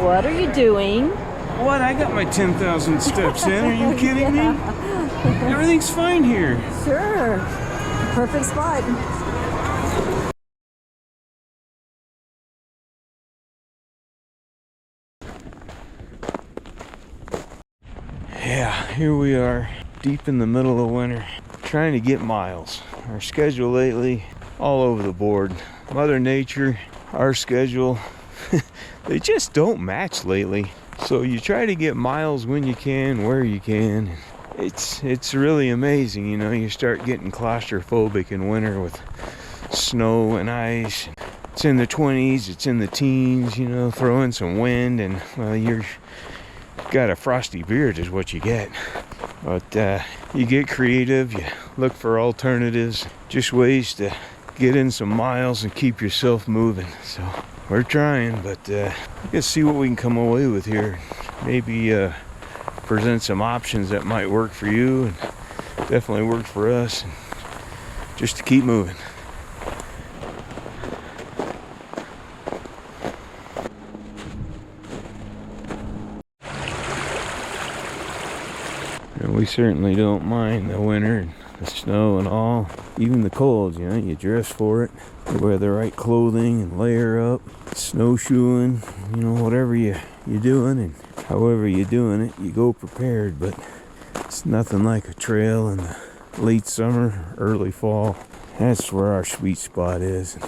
What are you doing? What? I got my 10,000 steps in. Are you kidding me? Everything's fine here. Sure. Perfect spot. Yeah, here we are, deep in the middle of winter, trying to get miles. Our schedule lately, all over the board. Mother Nature, our schedule, they just don't match lately. So you try to get miles when you can, where you can. It's really amazing, you know. You start getting claustrophobic in winter with snow and ice. It's in the 20s, it's in the teens, you know, throw in some wind and, well, you're got a frosty beard is what you get. But you get creative, you look for alternatives, just ways to get in some miles and keep yourself moving. So we're trying, but let's see what we can come away with here. Maybe present some options that might work for you and definitely work for us, and just to keep moving. We certainly don't mind the winter and the snow and all, even the cold, you know. You dress for it, you wear the right clothing and layer up, snowshoeing, you know, whatever you're doing and however you're doing it, you go prepared. But it's nothing like a trail in the late summer, early fall. That's where our sweet spot is.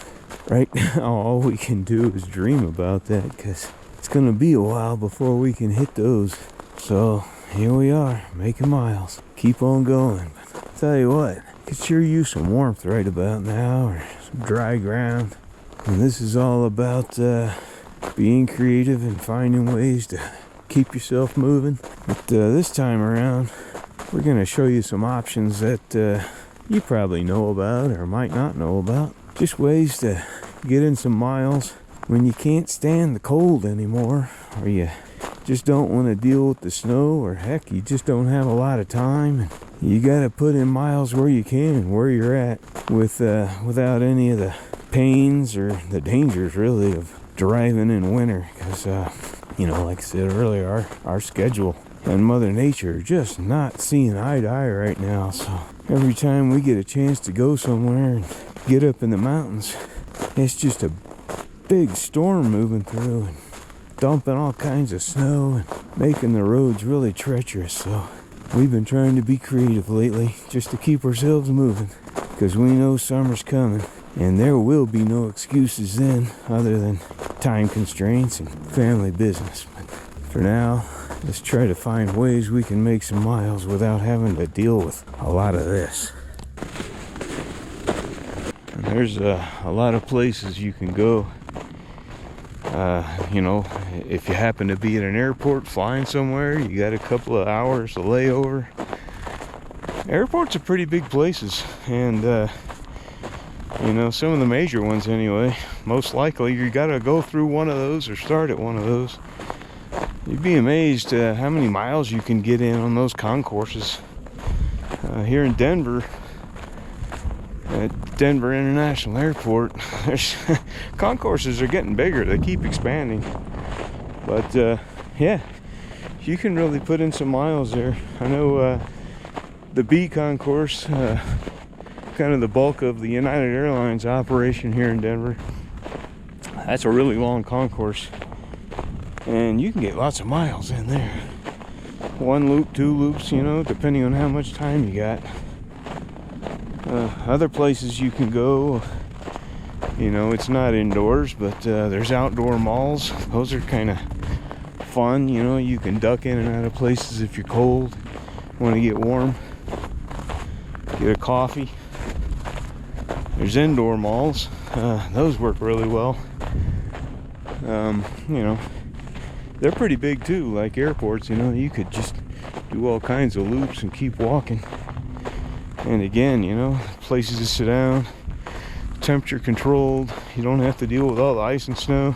Right now, all we can do is dream about that, because it's going to be a while before we can hit those. So here we are, making miles. Keep on going. But I'll tell you what, could sure use some warmth right about now, or some dry ground. And this is all about being creative and finding ways to keep yourself moving. But this time around, we're going to show you some options that you probably know about or might not know about. Just ways to get in some miles when you can't stand the cold anymore, or you just don't want to deal with the snow, or heck, you just don't have a lot of time. And you got to put in miles where you can, where you're at, without any of the pains or the dangers, really, of driving in winter. Because, you know, like I said earlier, our schedule and Mother Nature are just not seeing eye to eye right now. So every time we get a chance to go somewhere and get up in the mountains, it's just a big storm moving through and dumping all kinds of snow and making the roads really treacherous. So we've been trying to be creative lately, just to keep ourselves moving, because we know summer's coming and there will be no excuses then other than time constraints and family business. But for now, let's try to find ways we can make some miles without having to deal with a lot of this. And there's a lot of places you can go. You know, if you happen to be at an airport flying somewhere, you got a couple of hours to layover. Airports are pretty big places, and you know, some of the major ones anyway. Most likely you got to go through one of those or start at one of those. You'd be amazed how many miles you can get in on those concourses. Here in Denver, at Denver International Airport, there's concourses are getting bigger. They keep expanding. But yeah, you can really put in some miles there. I know the B concourse, kind of the bulk of the United Airlines operation here in Denver, that's a really long concourse, and you can get lots of miles in there. One loop, two loops, you know, depending on how much time you got. Other places you can go, you know, it's not indoors, but there's outdoor malls. Those are kind of fun, you know. You can duck in and out of places if you're cold, want to get warm, get a coffee. There's indoor malls. Those work really well. You know, they're pretty big too, like airports. You know, you could just do all kinds of loops and keep walking. And again, you know, places to sit down, temperature controlled. You don't have to deal with all the ice and snow,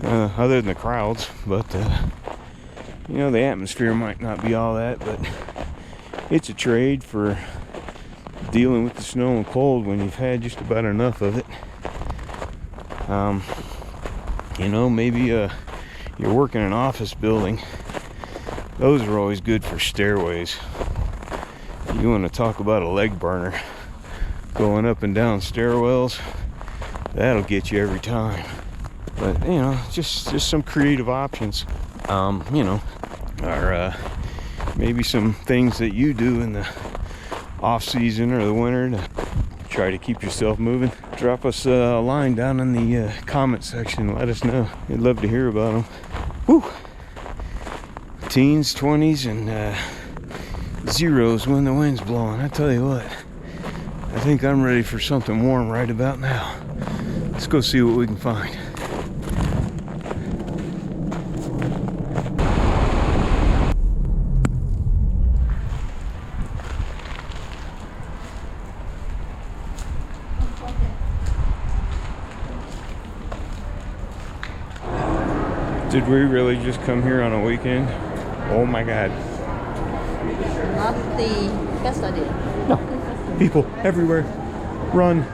other than the crowds. But you know, the atmosphere might not be all that, but it's a trade for dealing with the snow and cold when you've had just about enough of it. You know, maybe you work in an office building, those are always good for stairways. You want to talk about a leg burner, going up and down stairwells, that'll get you every time. But you know, just some creative options, you know, or maybe some things that you do in the off season or the winter to try to keep yourself moving. Drop us a line down in the comment section. Let us know. We'd love to hear about them. Woo! Teens, 20s, and zeros when the wind's blowing. I tell you what, I think I'm ready for something warm right about now. Let's go see what we can find. Did we really just come here on a weekend? Oh my God. Not the yesterday. No. People everywhere. Run.